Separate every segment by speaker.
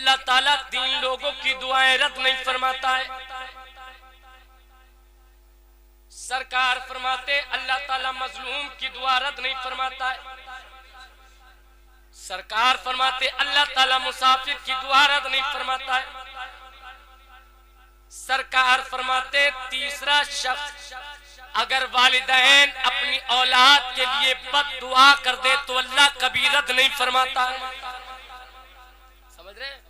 Speaker 1: اللہ تعالیٰ 3 لوگوں کی دعائیں رد نہیں فرماتا ہے. سرکار فرماتے اللہ تعالیٰ مظلوم کی دعا رد نہیں فرماتا ہے. سرکار فرماتے اللہ تعالیٰ مسافر کی دعا رد نہیں فرماتا ہے. سرکار فرماتے تیسرا شخص اگر والدین اپنی اولاد کے لیے بد دعا کر دے تو اللہ کبھی رد نہیں فرماتا ہے. سمجھ رہے ہیں؟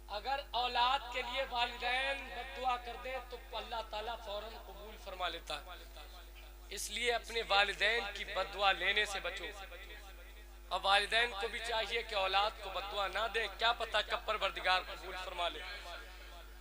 Speaker 1: اگر اولاد کے لیے والدین بد دعا کر دے تو اللہ تعالیٰ فوراً قبول فرما لیتا ہے. اس لیے اپنے والدین کی بد دعا لینے سے بچو. اب والدین کو بھی چاہیے کہ اولاد کو بد دعا نہ دے، کیا پتہ کب پروردگار قبول فرما لے.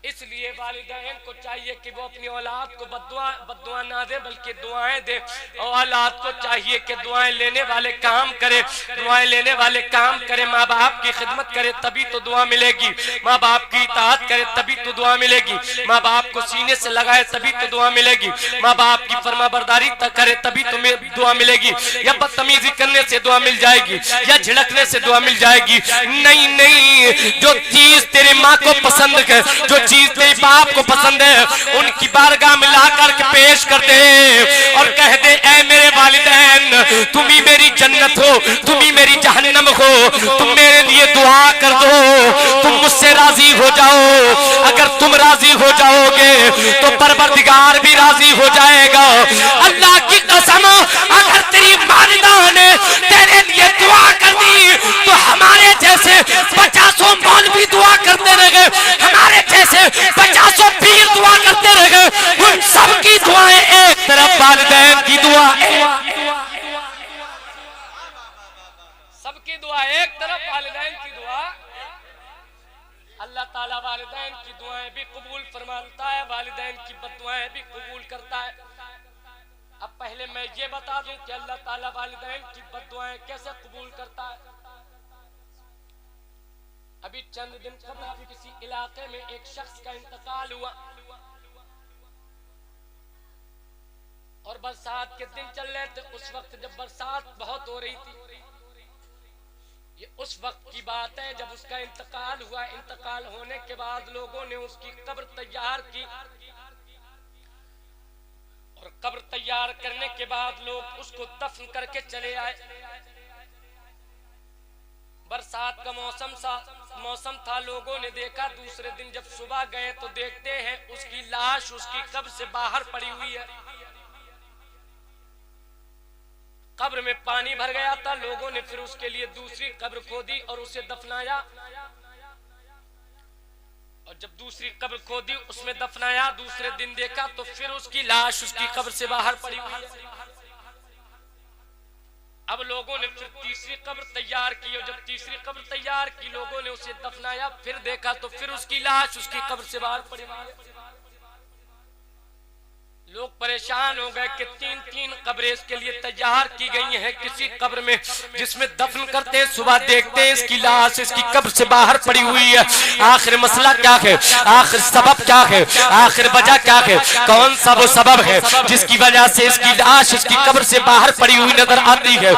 Speaker 1: اس لیے والدین کو چاہیے کہ وہ اپنی اولاد کو بد دعا نہ دے بلکہ دعائیں دے. اولاد کو چاہیے کہ دعائیں لینے والے کام کرے، دعائیں لینے والے کام کرے. ماں باپ کی خدمت کرے تبھی تو دعا ملے گی. ماں باپ کی اطاعت کرے تبھی تو دعا ملے گی. ماں باپ کو سینے سے لگائے تبھی تو دعا ملے گی. ماں باپ کی فرما برداری کرے تبھی تو دعا ملے گی. یا بدتمیزی کرنے سے دعا مل جائے گی یا جھڑکنے سے دعا مل جائے گی. نہیں، جو چیز تیری ماں کو پسند ہے، جو چیز تیری باپ کو پسند ہے، ان کی بارگاہ میں لا کر کے پیش کر دے اور کہہ دے اے میرے والدین، تم ہی میری جنت ہو، تم ہی میری جہنم ہو، تم میرے لیے دعا کر دو، تم مجھ سے راضی ہو جاؤ. اگر تم راضی ہو جاؤ گے تو پروردگار بھی راضی ہو جائے گا. اللہ کی قسم، اگر تیری والدہ نے تیرے لیے دعا کر دی تو ہمارے جیسے 50 مولوی دعا کرتے رہے، ہمارے جیسے 50 پیر دعا کرتے رہے، ان سب کی دعائیں ایک طرف، والدین کی دعا سب کی دعا ایک طرف، والدین کی دعا. اللہ تعالیٰ والدین کی دعائیں بھی قبول فرماتا ہے، والدین کی بد دعائیں بھی قبول کرتا ہے. اب پہلے میں یہ بتا دوں کہ اللہ تعالیٰ والدین کی بد دعائیں کیسے قبول کرتا ہے. ابھی چند دن قبل کسی علاقے میں ایک شخص کا انتقال ہوا اور برسات کے دن چل رہے تھے. اس وقت جب برسات بہت ہو رہی تھی، یہ اس وقت کی بات ہے جب اس کا انتقال ہوا. انتقال ہونے کے بعد لوگوں نے اس کی قبر تیار کی اور قبر تیار کرنے کے بعد لوگ اس کو دفن کر کے چلے آئے. برسات کا موسم تھا. لوگوں نے دیکھا دوسرے دن جب صبح گئے تو دیکھتے ہیں اس کی لاش اس کی قبر سے باہر پڑی ہوئی ہے. قبر میں پانی بھر گیا تھا. لوگوں نے پھر اس کے لیے دوسری قبر کھودی اور اسے دفنایا. اور جب دوسری قبر کھودی اس میں دفنایا، دوسرے دن دیکھا تو پھر اس کی لاش اس کی قبر سے باہر پڑی ہوئی ہے. اب لوگوں نے پھر تیسری قبر تیار کی اور جب تیسری قبر تیار کی لوگوں نے اسے دفنایا، پھر دیکھا تو پھر اس کی لاش اس کی قبر سے باہر پڑی ہوئی ہے. لوگ پریشان ہو گئے کہ 3 قبریں اس کے لیے تیار کی گئی ہیں. کسی قبر میں جس میں دفن کرتے صبح دیکھتے اس کی لاش اس کی قبر سے باہر پڑی ہوئی ہے. آخر مسئلہ کیا ہے؟ آخر سبب کیا ہے؟ آخر وجہ کیا ہے؟ کون سا وہ سبب ہے جس کی وجہ سے اس کی لاش اس کی قبر سے باہر پڑی ہوئی نظر آتی ہے؟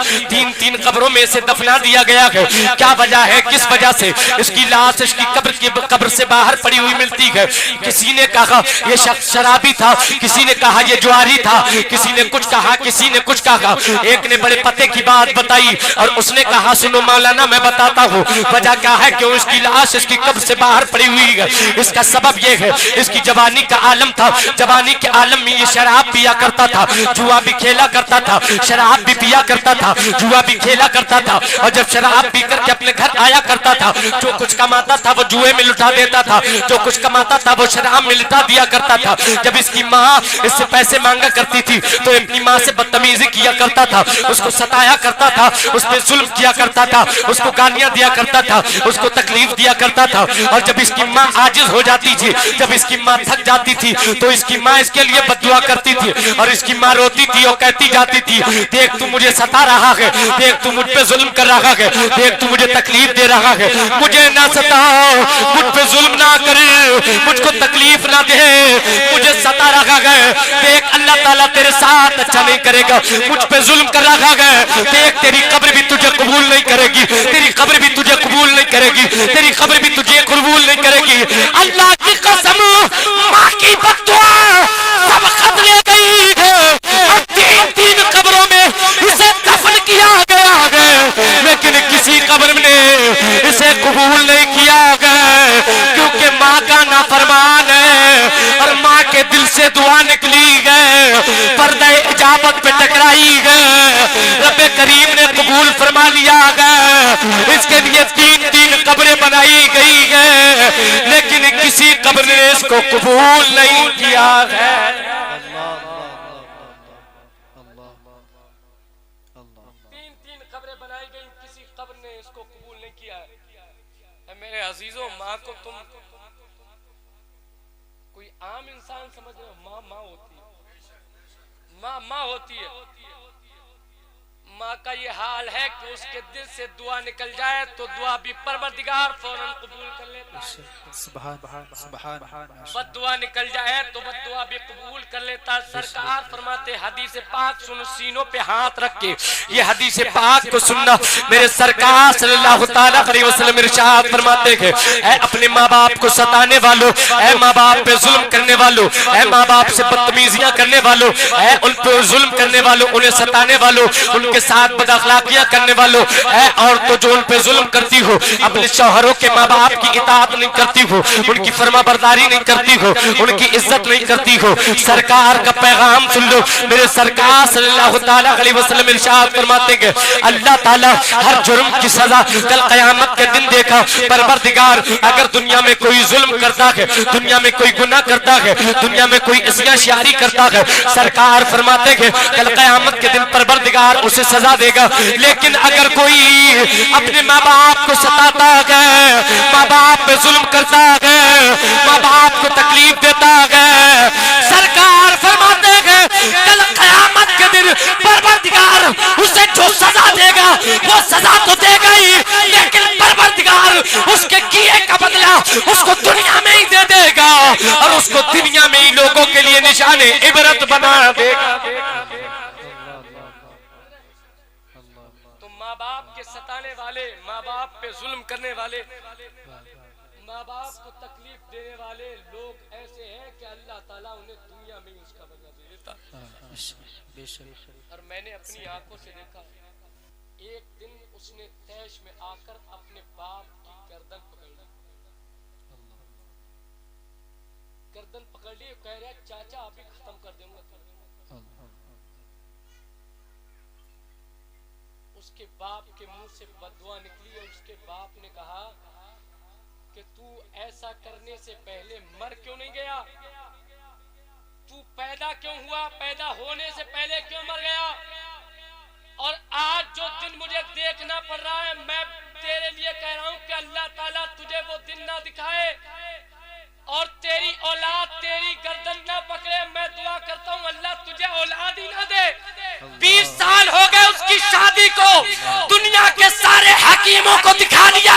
Speaker 1: 3 قبروں میں سے دفنا دیا گیا ہے. کیا وجہ ہے؟ کس وجہ سے اس کی لاش اس کی قبر سے باہر پڑی ہوئی ملتی ہے؟ کسی نے کہا یہ شخص شرابی تھا، کسی نے کہا یہ جواری تھا، کسی نے کچھ کہا، کسی نے کچھ کہا. ایک نے بڑے پتے کی بات بتائی اور اس نے کہا سنو مولانا میں بتاتا ہوں وجہ کیا ہے کہ اس کی لاش اس کی قبر سے باہر پڑی ہوئی ہے. اس کا سبب یہ ہے اس کی جوانی کا عالم تھا. جوانی کے عالم میں یہ شراب پیا کرتا تھا، جوا بھی کھیلا کرتا تھا، شراب بھی پیا کرتا تھا، جوا بھی کھیلا کرتا تھا. اور جب شراب پی کر کے اپنے گھر آیا کرتا تھا جو کچھ کماتا تھا وہ جوئے میں لٹا دیتا تھا، جو کچھ کماتا تھا وہ شراب میں لٹا دیا کرتا تھا. جب اس کی ماں اس سے پیسے مانگا کرتی تھی تو اپنی ماں سے بدتمیزی کیا کرتا تھا، اس کو ستایا کرتا تھا، اس پہ ظلم کیا کرتا تھا، اس کو گالیاں دیا کرتا تھا، اس کو تکلیف دیا کرتا تھا. اور جب اس کی ماں عاجز ہو جاتی تھی، جب اس کی ماں تھک جاتی تھی تو اس کی ماں اس کے لیے بد دعا کرتی تھی اور اس کی ماں روتی تھی اور کہتی جاتی تھی دیکھ تو مجھے ستا رہا ہے، دیکھ تو مجھ پہ ظلم کر رہا ہے، دیکھ تو مجھے تکلیف دے رہا ہے، مجھے
Speaker 2: نہ ستا، مجھ پہ ظلم نہ کر، مجھ کو تکلیف نہ دے، مجھے ستا رکھا گئے، دیکھ اللہ تعالیٰ تیرے ساتھ اچھا نہیں کرے گا، مجھ پہ ظلم کر رکھا گئے، دیکھ تیری قبر بھی تجھے قبول نہیں کرے گی، تیری قبر بھی تجھے قبول نہیں کرے گی، تیری قبر بھی تجھے قبول نہیں کرے گی۔ اللہ کی قسم، ماں کی بد دعا سب خط لے گئی ہے، اور تین تین قبروں میں اسے دفن کیا گیا ہے، لیکن کسی قبر نے اسے قبول نہیں کیا گیا، کیونکہ ماں کا نافرمان ہے، اور ماں کے دل سے دعا نکلی گئے، پردہ اجابت پہ ٹکرائی گئے، رب کریم نے قبول فرما لیا گیا، اس کے لیے تین تین قبریں بنائی گئی ہیں، لیکن کسی قبر نے اس کو قبول نہیں کیا ہے۔
Speaker 1: تین تین قبریں بنائی گئی، کسی قبر نے اس کو قبول نہیں کیا ہے۔ میرے عزیزوں، ماں کو تم کوئی عام انسان سمجھ رہے ہو؟ ماں ہوتی ہے، ماں ہوتی ہے۔ ماں کا یہ حال ہے کہ اس کے دل سے دعا نکل جائے تو دعا بھی پروردگار فوراً قبول کر لیتا ہے، بد دعا نکل جائے تو بد دعا بھی قبول کر لیتا ہے۔ سرکار فرماتے حدیث پاک سنو، سینوں پہ ہاتھ رکھ کے یہ حدیث پاک کو سننا، میرے سرکار صلی اللہ تعالیٰ علیہ وسلم ارشاد فرماتے ہیں، اے اپنے ماں باپ کو ستانے والوں، اے ماں باپ پہ ظلم کرنے والوں، اے ماں باپ سے بدتمیزیاں کرنے والوں، اے ان پہ ظلم کرنے والوں، انہیں ستانے والوں، ان کے ساتھ بد اخلاقیاں کرنے والوں، اے عورتوں جو ان پہ ظلم کرتی ہو، اپنے شوہروں کے ماں باپ کی اطاعت نہیں کرتی ہو، ان کی فرما برداری نہیں کرتی ہو، ان کی عزت نہیں کرتی ہو، سرکار کا پیغام سن لو، میرے سرکار صلی اللہ تعالیٰ علیہ وسلم ارشاد فرماتے ہیں، اللہ تعالیٰ ہر جرم کی سزا کل قیامت کے دن دیکھا، پروردگار اگر دنیا میں کوئی ظلم کرتا ہے، دنیا میں کوئی گناہ کرتا ہے، دنیا میں کوئی عصیاں شیاری کرتا ہے، سرکار فرماتے ہیں کل قیامت کے دن پروردگار اسے سزا دے گا، لیکن اگر کوئی اپنے ماں باپ کو ستاتا ہے، ماں باپ پہ ظلم کرتا ہے، ماں باپ کو تکلیف دیتا ہے، سرکار فرماتے ہیں کل قیامت کے دن پروردگار اسے جو سزا دے گا وہ سزا تو دے گا ہی، لیکن پروردگار اس کے کیے کا بدلہ اس کو دنیا میں ہی دے دے گا، اور اس کو دنیا میں ہی لوگوں کے لیے نشان عبرت بنا دے گا۔ ماں باپ کے ستانے والے، ماں باپ پہ ظلم کرنے والے، ماں باپ کو تکلیف دینے والے لوگ ایسے ہیں کہ اللہ تعالیٰ انہیں دنیا میں اس کا بدلہ دے دیتا۔ اور میں نے اپنی آنکھوں سے دیکھا، ایک دن اس نے تیش میں آ کر اپنے باپ کی گردن پکڑ لی، گردن پکڑ لی، کہہ رہا چاچا ابھی ختم کر دوں گا۔ اس کے باپ کے منہ سے بددعا نکلی، اور اس کے باپ نے کہا کہ تو ایسا کرنے سے پہلے مر کیوں نہیں گیا؟ تو پیدا کیوں ہوا؟ پیدا ہونے سے پہلے کیوں مر گیا؟ اور آج جو دن مجھے دیکھنا پڑ رہا ہے، میں تیرے لیے کہہ رہا ہوں کہ اللہ تعالیٰ تجھے وہ دن نہ دکھائے اور تیری اولاد تیری گردن نہ پکڑے۔ میں دعا کرتا ہوں اللہ تجھے اولاد ہی نہ دے۔ 20 سال ہو گئے اس کی شادی کو، دنیا کے سارے حکیموں کو دکھا دیا،